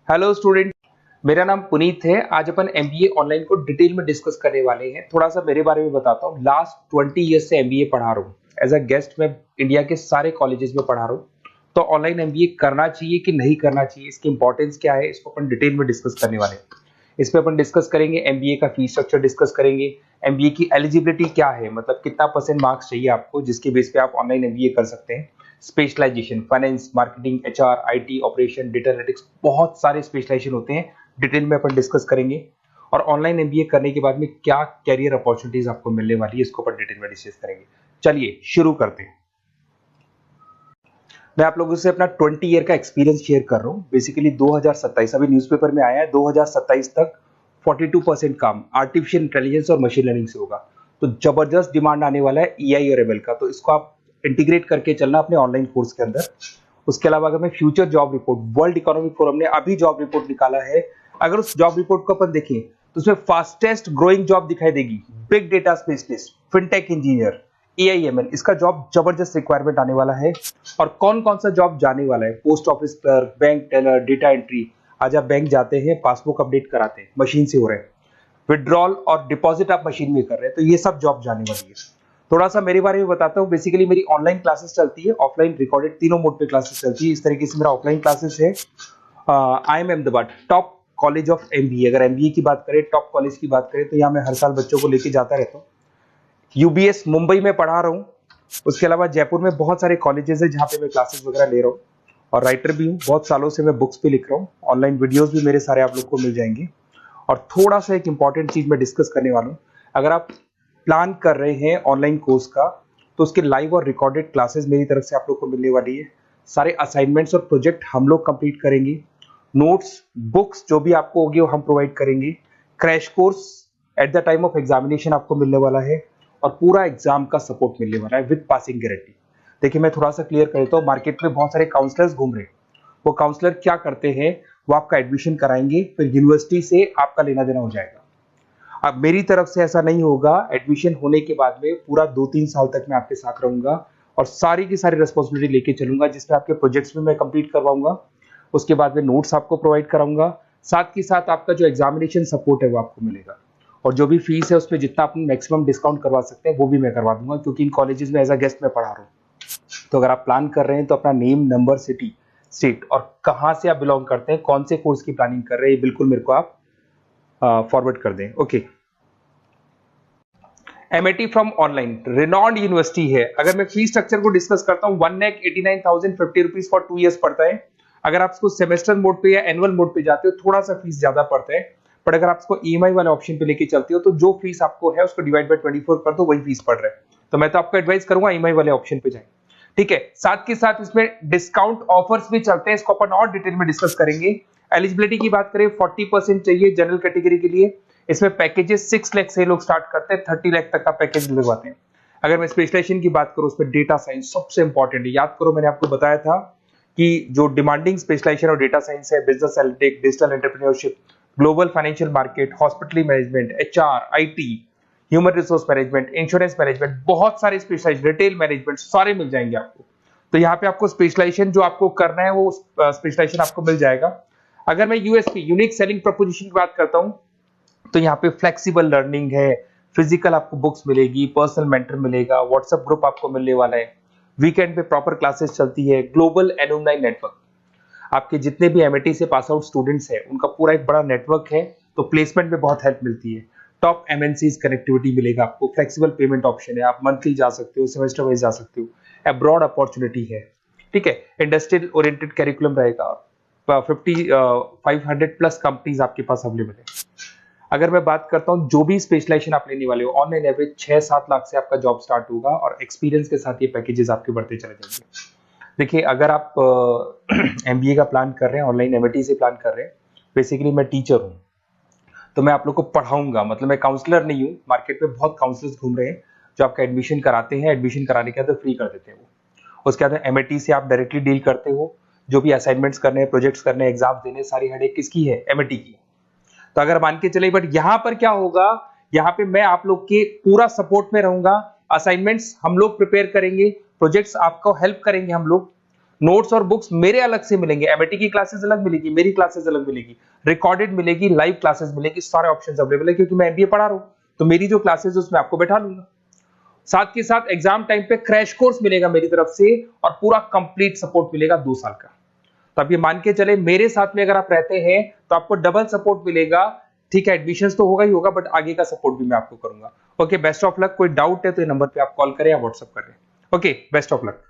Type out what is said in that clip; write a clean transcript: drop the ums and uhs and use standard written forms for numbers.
Hello student, मेरा नाम पुनीत है। आज अपन एमबीए ऑनलाइन को डिटेल में डिस्कस करने वाले हैं। थोड़ा सा मेरे बारे में बताता हूँ। लास्ट 20 ईयर्स से एमबीए पढ़ा रहा हूँ। एज अ गेस्ट मैं इंडिया के सारे कॉलेजेस में पढ़ा रहा हूँ। तो ऑनलाइन एमबीए करना चाहिए कि नहीं करना चाहिए, इसकी इंपॉर्टेंस क्या है, इसको अपन डिटेल में डिस्कस करने वाले हैं। इसमें अपन डिस्कस करेंगे एमबीए का फीस स्ट्रक्चर डिस्कस करेंगे, एमबीए की एलिजिबिलिटी क्या है, मतलब कितना परसेंट मार्क्स चाहिए आपको जिसके बेस पे आप ऑनलाइन एमबीए कर सकते हैं। Specialisation, finance, marketing, HR, IT, operation, data analytics, बहुत सारे स्पेशलाइजेशन होते हैं। डिटेल में अपन डिस्कस करेंगे। और ऑनलाइन एमबीए करने के बाद में क्या कैरियर अपॉर्चुनिटीज आपको मिलने वाली है, इसको अपन डिटेल में डिस्कस करेंगे। चलिए शुरू करते हैं। मैं आप लोगों से अपना 20 ईयर का एक्सपीरियंस शेयर कर रहा हूँ। बेसिकली 2027 अभी न्यूज़पेपर में आया है, 2027 तक 42% काम आर्टिफिशियल इंटेलिजेंस और मशीन लर्निंग से होगा। तो जबरदस्त डिमांड आने वाला है ईआई और एमएल का, तो इसको आप इंटीग्रेट करके चलना अपने ऑनलाइन कोर्स के अंदर। उसके अलावा अगर मैं future job report, world economic forum ने अभी जॉब रिपोर्ट निकाला है, अगर उस जॉब रिपोर्ट को अपन देखें तो उसमें फास्टेस्ट ग्रोइंग जॉब दिखाई देगी big data specialist, fintech engineer, AIML, इसका जॉब जबरदस्त रिक्वायरमेंट आने वाला है। और कौन कौन सा जॉब जाने वाला है, post office clerk, bank teller, data entry. आज आप बैंक जाते हैं, पासबुक अपडेट कराते हैं, मशीन से हो रहे हैं। विड्रॉल और डिपॉजिट आप मशीन में कर रहे हैं, तो ये सब जॉब जाने वाली है। थोड़ा सा मेरे बारे में बताता हूँ। बेसिकली मेरी ऑनलाइन क्लासेस चलती है, ऑफलाइन रिकॉर्डेड, तीनों मोड पे क्लासेस चलती है। इस तरीके से मेरा ऑफलाइन क्लासेस है। I am Ahmedabad top college of MBA. अगर एमबीए की बात करें, टॉप कॉलेज की बात करें, तो यहाँ मैं हर साल बच्चों को लेके जाता रहता हूँ। यूबीएस मुंबई में पढ़ा रहा हूँ। उसके अलावा जयपुर में बहुत सारे कॉलेजेस है जहाँ पे मैं क्लासेस वगैरह ले रहा हूँ। और राइटर भी हूँ, बहुत सालों से मैं बुक्स पे लिख रहा हूँ। ऑनलाइन वीडियोस भी मेरे सारे आप लोग को मिल जाएंगे। और थोड़ा सा एक इंपॉर्टेंट चीज मैं डिस्कस करने वाला हूँ। अगर आप प्लान कर रहे हैं ऑनलाइन कोर्स का, तो उसके लाइव और रिकॉर्डेड क्लासेस मेरी तरफ से आप लोग को मिलने वाली है। सारे असाइनमेंट्स और प्रोजेक्ट हम लोग कंप्लीट करेंगे। नोट्स, बुक्स जो भी आपको होगी वो हम प्रोवाइड करेंगे। Crash course at the time of examination आपको मिलने वाला है। और पूरा एग्जाम का सपोर्ट मिलने वाला है विद पासिंग गारंटी। देखिए मैं थोड़ा सा क्लियर कर देता हूँ। मार्केट में बहुत सारे काउंसलर्स घूम रहे हैं। वो काउंसलर क्या करते हैं, वो आपका एडमिशन कराएंगे, फिर यूनिवर्सिटी से आपका लेना देना हो जाएगा। अब मेरी तरफ से ऐसा नहीं होगा। एडमिशन होने के बाद में पूरा 2-3 साल तक मैं आपके साथ रहूंगा और सारी की सारी रिस्पॉन्सिबिलिटी लेके चलूंगा, जिसमें आपके प्रोजेक्ट्स भी मैं कंप्लीट करवाऊंगा। उसके बाद में नोट्स आपको प्रोवाइड कराऊंगा। साथ के साथ आपका जो एग्जामिनेशन सपोर्ट है वो आपको मिलेगा। और जो भी फीस है उसमें जितना आप मैक्सिमम डिस्काउंट करवा सकते हैं वो भी मैं करवा दूंगा, क्योंकि इन कॉलेजेस में एज अ गेस्ट मैं पढ़ा रहा हूँ। तो अगर आप प्लान कर रहे हैं तो अपना नेम, नंबर, सिटी, स्टेट और कहाँ से आप बिलोंग करते हैं, कौन से कोर्स की प्लानिंग कर रहे हैं, बिल्कुल मेरे को आप फॉरवर्ड कर दें। Okay. MIT from online renowned university है। अगर मैं फीस स्ट्रक्चर को डिस्कस करता हूँ, 1,89,050 रुपीज फॉर 2 ईयर्स पड़ता है। अगर आप इसको सेमेस्टर मोड पे या एनुअल मोड पे जाते हो, थोड़ा सा फीस ज्यादा पड़ता है। बट अगर आप इसको ईएमआई वाले ऑप्शन पे लेके चलते हो, तो जो फीस आपको है उसको डिवाइड बाय 24 कर दो, वही फीस पड़ रहा है। तो मैं तो आपको एडवाइस करूंगा ईएमआई वाले ऑप्शन पे जाएं। ठीक है। साथ के साथ इसमें डिस्काउंट ऑफर्स भी चलते हैं, इसको अपन और डिटेल में डिस्कस करेंगे। एलिजिबिलिटी की बात करें, 40% चाहिए जनरल कैटेगरी के लिए। इसमें पैकेजेस 6 लाख से लोग स्टार्ट करते हैं, 30 लाख तक का पैकेज लगवाते हैं। अगर मैं स्पेशलाइजेशन की बात करूं, उसमें डेटा साइंस सबसे इंपॉर्टेंट है। याद करो मैंने आपको बताया था कि जो डिमांडिंग स्पेशलाइजेशन और डेटा साइंस है, business analytics, digital entrepreneurship, global financial market, hospital management, HR, IT, human resource management, insurance management, बहुत सारे स्पेशलाइजेशन, रिटेल मैनेजमेंट, सारे मिल जाएंगे आपको। तो यहाँ पे आपको स्पेशलाइजेशन जो आपको करना है वो स्पेशलाइजेशन आपको मिल जाएगा। अगर मैं यूएसपी, यूनिक सेलिंग प्रोपोजिशन की बात करता हूँ, तो यहाँ पे फ्लेक्सिबल लर्निंग है, फिजिकल आपको बुक्स मिलेगी, पर्सनल मेंटर मिलेगा, व्हाट्सएप ग्रुप आपको मिलने वाला है, वीकेंड पे प्रॉपर क्लासेस चलती है, ग्लोबल एलुमनाई नेटवर्क। आपके जितने भी एमआईटी से पास आउट स्टूडेंट्स हैं उनका पूरा एक बड़ा नेटवर्क है, तो प्लेसमेंट में बहुत हेल्प मिलती है। टॉप एमएनसीज कनेक्टिविटी मिलेगा आपको, फ्लेक्सिबल पेमेंट ऑप्शन है, आप मंथली जा सकते हो, सेमेस्टर वाइज जा सकते हो, अब्रॉड अपॉर्चुनिटी है। ठीक है। इंडस्ट्रियल ओरिएंटेड करिकुलम रहेगा, 500 प्लस कंपनीज आपके पास अवेलेबल है। अगर मैं बात करता हूं जो भी स्पेशलाइजेशन आप लेने वाले हो, ऑनलाइन एवरेज 6-7 लाख से आपका जॉब स्टार्ट होगा और एक्सपीरियंस के साथ ये पैकेजेस आपके बढ़ते चले जाएंगे। देखिए अगर आप एमबीए का प्लान कर रहे हैं, ऑनलाइन एमआईटी से प्लान कर रहे हैं, बेसिकली मैं टीचर हूं, तो मैं आप लोग को पढ़ाऊंगा, मतलब मैं काउंसलर नहीं हूं। मार्केट में बहुत काउंसलर्स घूम रहे हैं जो आपका एडमिशन कराते हैं, एडमिशन कराने के बाद फ्री कर देते हैं वो। उसके बाद एमआईटी से आप डायरेक्टली डील करते हो, जो भी असाइनमेंट्स करने हैं, प्रोजेक्ट्स करने हैं, एग्जाम देने, सारी हेडेक किसकी है, एमआईटी की। तो अगर मान के चले, बट यहाँ पर क्या होगा, यहाँ पे मैं आप लोग के पूरा सपोर्ट में रहूंगा। असाइनमेंट्स हम लोग प्रिपेयर करेंगे, प्रोजेक्ट्स आपको हेल्प करेंगे हम लोग। नोट्स और बुक्स मेरे अलग से मिलेंगे, एमएटी की क्लासेस अलग मिलेगी, मेरी क्लासेस अलग मिलेगी, रिकॉर्डेड मिलेगी, लाइव क्लासेस मिलेगी, सारे ऑप्शंस अवेलेबल है क्योंकि मैं एमबीए पढ़ा रहा हूं, तो मेरी जो क्लासेस है उसमें आपको बैठा लूंगा। साथ के साथ एग्जाम टाइम पे क्रैश कोर्स मिलेगा मेरी तरफ से और पूरा कंप्लीट सपोर्ट मिलेगा 2 साल का। तो आप ये मान के चले मेरे साथ में अगर आप रहते हैं तो आपको डबल सपोर्ट मिलेगा। ठीक है, एडमिशंस तो होगा ही होगा, बट आगे का सपोर्ट भी मैं आपको करूंगा। Okay, best of luck. कोई डाउट है तो ये नंबर पे आप कॉल करें या व्हाट्सएप करें। Okay, best of luck.